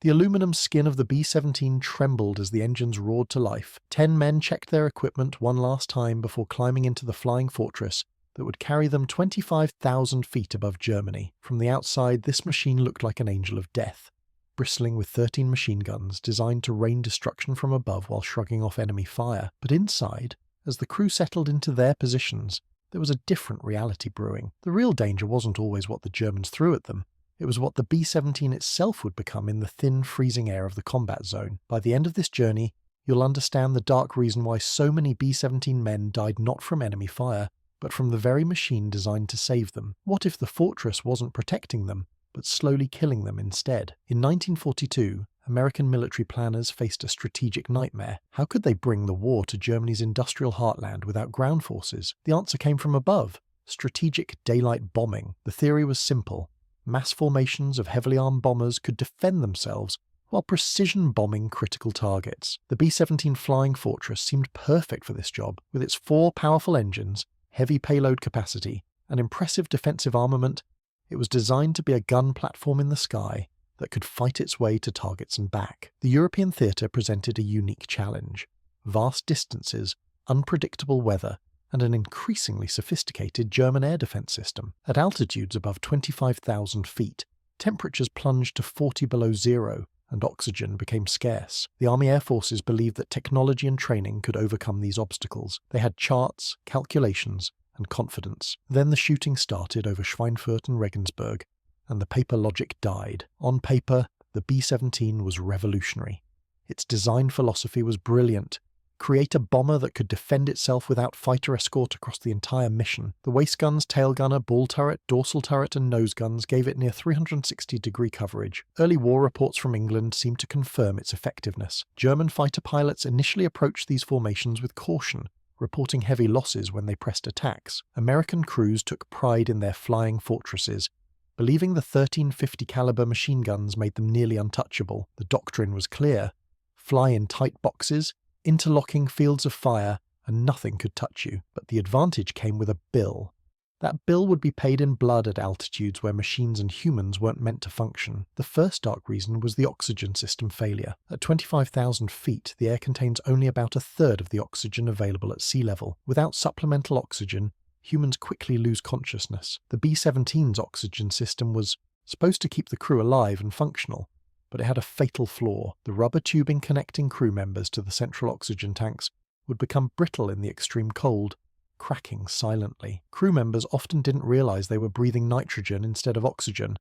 The aluminum skin of the B-17 trembled as the engines roared to life. 10 men checked their equipment one last time before climbing into the flying fortress that would carry them 25,000 feet above Germany. From the outside, this machine looked like an angel of death, bristling with 13 machine guns designed to rain destruction from above while shrugging off enemy fire. But inside, as the crew settled into their positions, there was a different reality brewing. The real danger wasn't always what the Germans threw at them. It was what the B-17 itself would become in the thin, freezing air of the combat zone. By the end of this journey, you'll understand the dark reason why so many B-17 men died not from enemy fire, but from the very machine designed to save them. What if the fortress wasn't protecting them, but slowly killing them instead? In 1942, American military planners faced a strategic nightmare. How could they bring the war to Germany's industrial heartland without ground forces? The answer came from above: strategic daylight bombing. The theory was simple. Mass formations of heavily armed bombers could defend themselves while precision bombing critical targets. The B-17 flying fortress seemed perfect for this job. With its 4 powerful engines, heavy payload capacity, and impressive defensive armament, it was designed to be a gun platform in the sky that could fight its way to targets and back. The European theatre presented a unique challenge: vast distances, unpredictable weather, and an increasingly sophisticated German air defense system. At altitudes above 25,000 feet, temperatures plunged to 40 below zero, and oxygen became scarce. The Army Air Forces believed that technology and training could overcome these obstacles. They had charts, calculations, and confidence. Then the shooting started over Schweinfurt and Regensburg, and the paper logic died. On paper, the B-17 was revolutionary. Its design philosophy was brilliant. Create a bomber that could defend itself without fighter escort across the entire mission. The waist guns, tail gunner, ball turret, dorsal turret, and nose guns gave it near 360-degree coverage. Early war reports from England seemed to confirm its effectiveness. German fighter pilots initially approached these formations with caution, reporting heavy losses when they pressed attacks. American crews took pride in their flying fortresses, believing the 1350 caliber machine guns made them nearly untouchable. The doctrine was clear: fly in tight boxes, interlocking fields of fire, and nothing could touch you. But the advantage came with a bill. That bill would be paid in blood at altitudes where machines and humans weren't meant to function. The first dark reason was the oxygen system failure. At 25,000 feet, the air contains only about a third of the oxygen available at sea level. Without supplemental oxygen, humans quickly lose consciousness. The B-17's oxygen system was supposed to keep the crew alive and functional, but it had a fatal flaw. The rubber tubing connecting crew members to the central oxygen tanks would become brittle in the extreme cold, cracking silently. Crew members often didn't realize they were breathing nitrogen instead of oxygen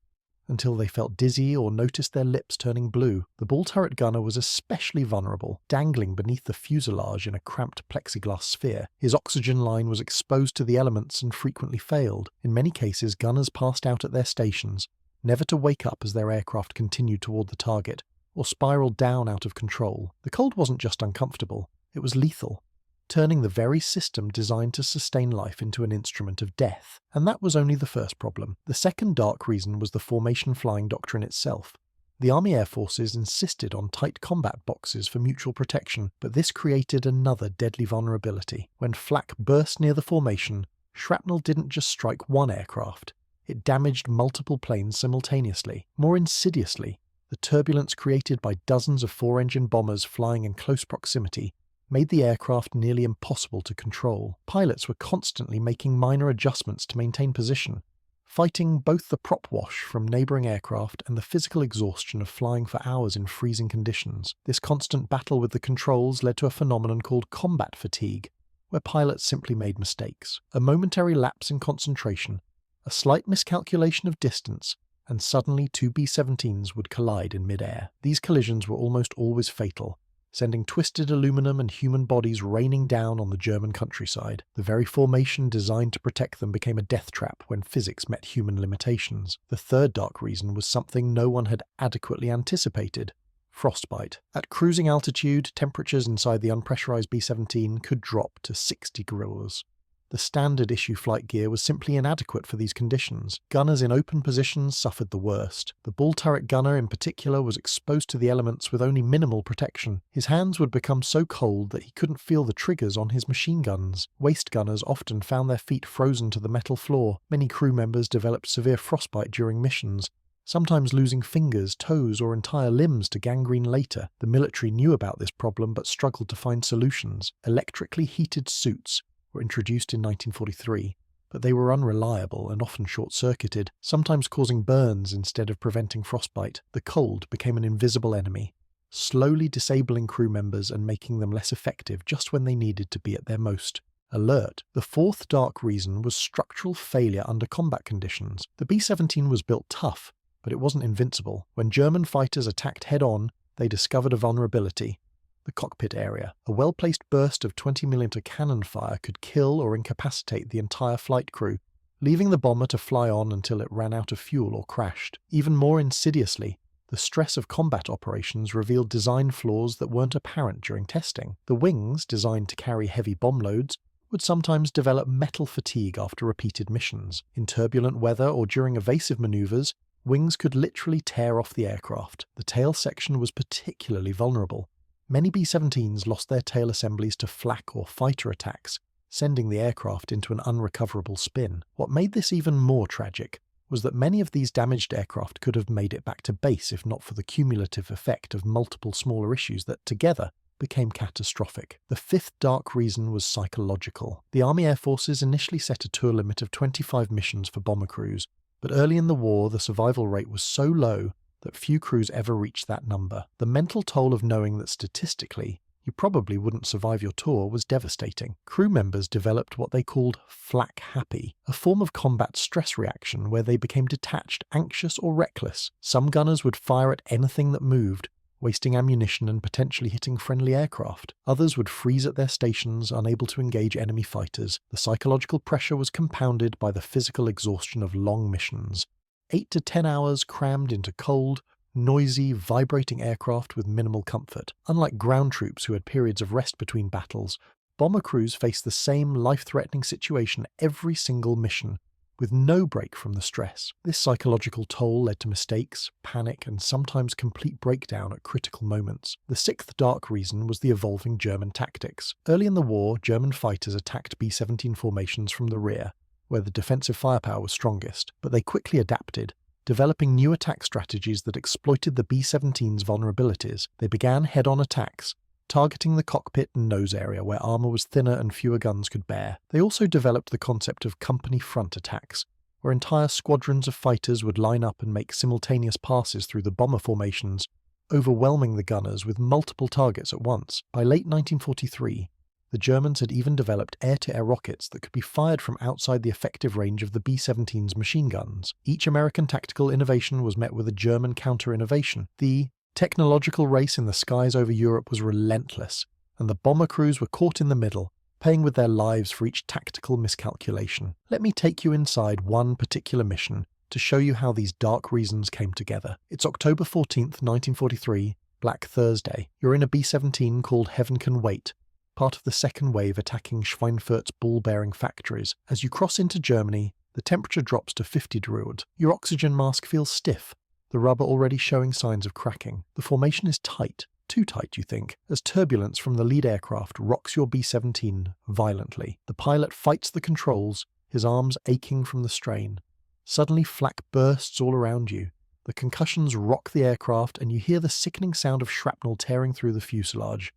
until they felt dizzy or noticed their lips turning blue. The ball turret gunner was especially vulnerable, dangling beneath the fuselage in a cramped plexiglass sphere. His oxygen line was exposed to the elements and frequently failed. In many cases, gunners passed out at their stations, never to wake up as their aircraft continued toward the target, or spiraled down out of control. The cold wasn't just uncomfortable, it was lethal, turning the very system designed to sustain life into an instrument of death. And that was only the first problem. The second dark reason was the formation flying doctrine itself. The Army Air Forces insisted on tight combat boxes for mutual protection, but this created another deadly vulnerability. When flak burst near the formation, shrapnel didn't just strike one aircraft. It damaged multiple planes simultaneously. More insidiously, the turbulence created by dozens of 4-engine bombers flying in close proximity made the aircraft nearly impossible to control. Pilots were constantly making minor adjustments to maintain position, fighting both the prop wash from neighbouring aircraft and the physical exhaustion of flying for hours in freezing conditions. This constant battle with the controls led to a phenomenon called combat fatigue, where pilots simply made mistakes. A momentary lapse in concentration, a slight miscalculation of distance, and suddenly 2 B-17s would collide in mid-air. These collisions were almost always fatal, sending twisted aluminum and human bodies raining down on the German countryside. The very formation designed to protect them became a death trap when physics met human limitations. The third dark reason was something no one had adequately anticipated: frostbite. At cruising altitude, temperatures inside the unpressurized B-17 could drop to 60 degrees. The standard issue flight gear was simply inadequate for these conditions. Gunners in open positions suffered the worst. The ball turret gunner in particular was exposed to the elements with only minimal protection. His hands would become so cold that he couldn't feel the triggers on his machine guns. Waist gunners often found their feet frozen to the metal floor. Many crew members developed severe frostbite during missions, sometimes losing fingers, toes, or entire limbs to gangrene later. The military knew about this problem but struggled to find solutions. Electrically heated suits were introduced in 1943, but they were unreliable and often short-circuited, sometimes causing burns instead of preventing frostbite. The cold became an invisible enemy, slowly disabling crew members and making them less effective just when they needed to be at their most alert. The fourth dark reason was structural failure under combat conditions. The B-17 was built tough, but it wasn't invincible. When German fighters attacked head-on, they discovered a vulnerability: the cockpit area. A well-placed burst of 20mm cannon fire could kill or incapacitate the entire flight crew, leaving the bomber to fly on until it ran out of fuel or crashed. Even more insidiously, the stress of combat operations revealed design flaws that weren't apparent during testing. The wings, designed to carry heavy bomb loads, would sometimes develop metal fatigue after repeated missions. In turbulent weather or during evasive maneuvers, wings could literally tear off the aircraft. The tail section was particularly vulnerable. Many B-17s lost their tail assemblies to flak or fighter attacks, sending the aircraft into an unrecoverable spin. What made this even more tragic was that many of these damaged aircraft could have made it back to base if not for the cumulative effect of multiple smaller issues that, together, became catastrophic. The fifth dark reason was psychological. The Army Air Forces initially set a tour limit of 25 missions for bomber crews, but early in the war the survival rate was so low that few crews ever reached that number. The mental toll of knowing that statistically you probably wouldn't survive your tour was devastating. Crew members developed what they called flak happy, a form of combat stress reaction where they became detached, anxious, or reckless. Some gunners would fire at anything that moved, wasting ammunition and potentially hitting friendly aircraft. Others would freeze at their stations, unable to engage enemy fighters. The psychological pressure was compounded by the physical exhaustion of long missions. 8 to 10 hours crammed into cold, noisy, vibrating aircraft with minimal comfort. Unlike ground troops who had periods of rest between battles, bomber crews faced the same life-threatening situation every single mission, with no break from the stress. This psychological toll led to mistakes, panic, and sometimes complete breakdown at critical moments. The sixth dark reason was the evolving German tactics. Early in the war, German fighters attacked B-17 formations from the rear, where the defensive firepower was strongest, but they quickly adapted, developing new attack strategies that exploited the B-17's vulnerabilities. They began head-on attacks, targeting the cockpit and nose area where armor was thinner and fewer guns could bear. They also developed the concept of company front attacks, where entire squadrons of fighters would line up and make simultaneous passes through the bomber formations, overwhelming the gunners with multiple targets at once. By late 1943, the Germans had even developed air-to-air rockets that could be fired from outside the effective range of the B-17's machine guns. Each American tactical innovation was met with a German counter-innovation. The technological race in the skies over Europe was relentless, and the bomber crews were caught in the middle, paying with their lives for each tactical miscalculation. Let me take you inside one particular mission to show you how these dark reasons came together. It's October 14th, 1943, Black Thursday. You're in a B-17 called Heaven Can Wait, part of the second wave attacking Schweinfurt's ball-bearing factories. As you cross into Germany, the temperature drops to 50 degrees. Your oxygen mask feels stiff, the rubber already showing signs of cracking. The formation is tight, too tight you think, as turbulence from the lead aircraft rocks your B-17 violently. The pilot fights the controls, his arms aching from the strain. Suddenly flak bursts all around you. The concussions rock the aircraft and you hear the sickening sound of shrapnel tearing through the fuselage.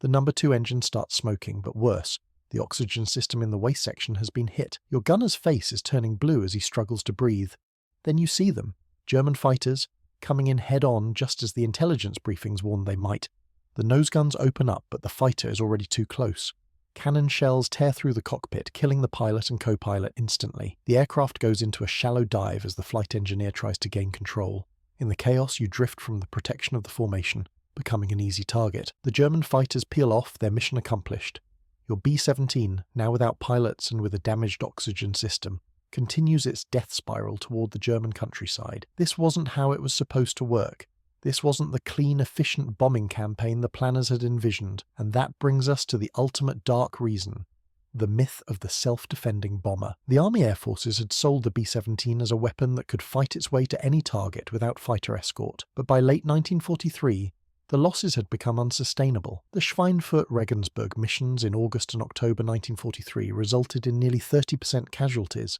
The number 2 engine starts smoking, but worse, the oxygen system in the waist section has been hit. Your gunner's face is turning blue as he struggles to breathe. Then you see them, German fighters, coming in head-on just as the intelligence briefings warned they might. The nose guns open up, but the fighter is already too close. Cannon shells tear through the cockpit, killing the pilot and co-pilot instantly. The aircraft goes into a shallow dive as the flight engineer tries to gain control. In the chaos, you drift from the protection of the formation, becoming an easy target. The German fighters peel off, their mission accomplished. Your B-17, now without pilots and with a damaged oxygen system, continues its death spiral toward the German countryside. This wasn't how it was supposed to work. This wasn't the clean, efficient bombing campaign the planners had envisioned, and that brings us to the ultimate dark reason: the myth of the self-defending bomber. The Army Air Forces had sold the B-17 as a weapon that could fight its way to any target without fighter escort, but by late 1943, the losses had become unsustainable. The Schweinfurt-Regensburg missions in August and October 1943 resulted in nearly 30% casualties.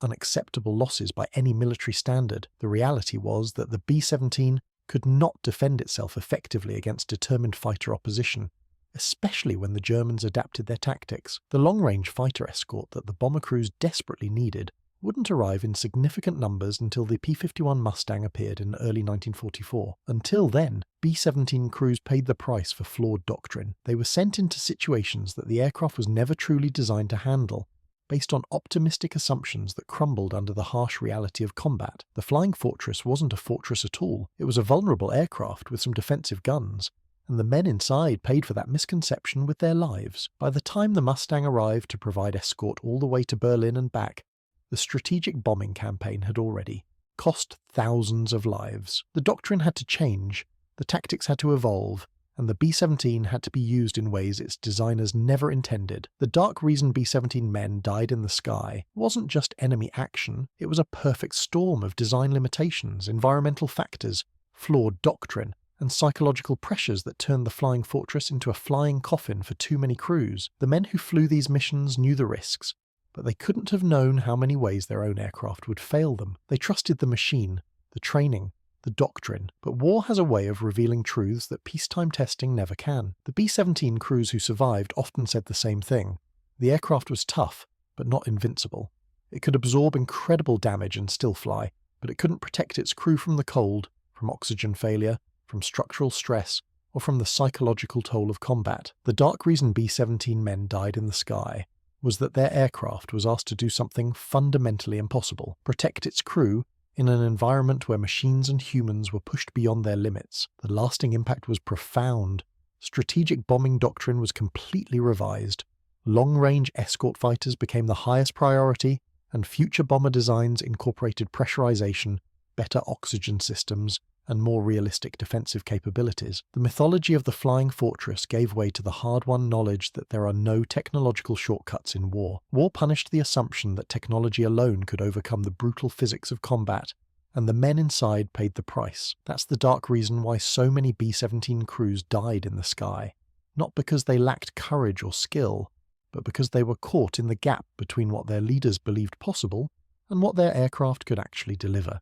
unacceptable losses by any military standard. The reality was that the B-17 could not defend itself effectively against determined fighter opposition, especially when the Germans adapted their tactics. The long-range fighter escort that the bomber crews desperately needed wouldn't arrive in significant numbers until the P-51 Mustang appeared in early 1944. Until then, B-17 crews paid the price for flawed doctrine. They were sent into situations that the aircraft was never truly designed to handle, based on optimistic assumptions that crumbled under the harsh reality of combat. The Flying Fortress wasn't a fortress at all. It was a vulnerable aircraft with some defensive guns, and the men inside paid for that misconception with their lives. By the time the Mustang arrived to provide escort all the way to Berlin and back, the strategic bombing campaign had already cost thousands of lives. The doctrine had to change, the tactics had to evolve, and the B-17 had to be used in ways its designers never intended. The dark reason B-17 men died in the sky wasn't just enemy action, it was a perfect storm of design limitations, environmental factors, flawed doctrine, and psychological pressures that turned the Flying Fortress into a flying coffin for too many crews. The men who flew these missions knew the risks, but they couldn't have known how many ways their own aircraft would fail them. They trusted the machine, the training, the doctrine, but war has a way of revealing truths that peacetime testing never can. The B-17 crews who survived often said the same thing. The aircraft was tough, but not invincible. It could absorb incredible damage and still fly, but it couldn't protect its crew from the cold, from oxygen failure, from structural stress, or from the psychological toll of combat. The dark reason B-17 men died in the sky was that their aircraft was asked to do something fundamentally impossible: protect its crew in an environment where machines and humans were pushed beyond their limits. The lasting impact was profound. Strategic bombing doctrine was completely revised. Long-range escort fighters became the highest priority, and future bomber designs incorporated pressurization, better oxygen systems, and more realistic defensive capabilities. The mythology of the Flying Fortress gave way to the hard-won knowledge that there are no technological shortcuts in war. War punished the assumption that technology alone could overcome the brutal physics of combat, and the men inside paid the price. That's the dark reason why so many B-17 crews died in the sky. Not because they lacked courage or skill, but because they were caught in the gap between what their leaders believed possible and what their aircraft could actually deliver.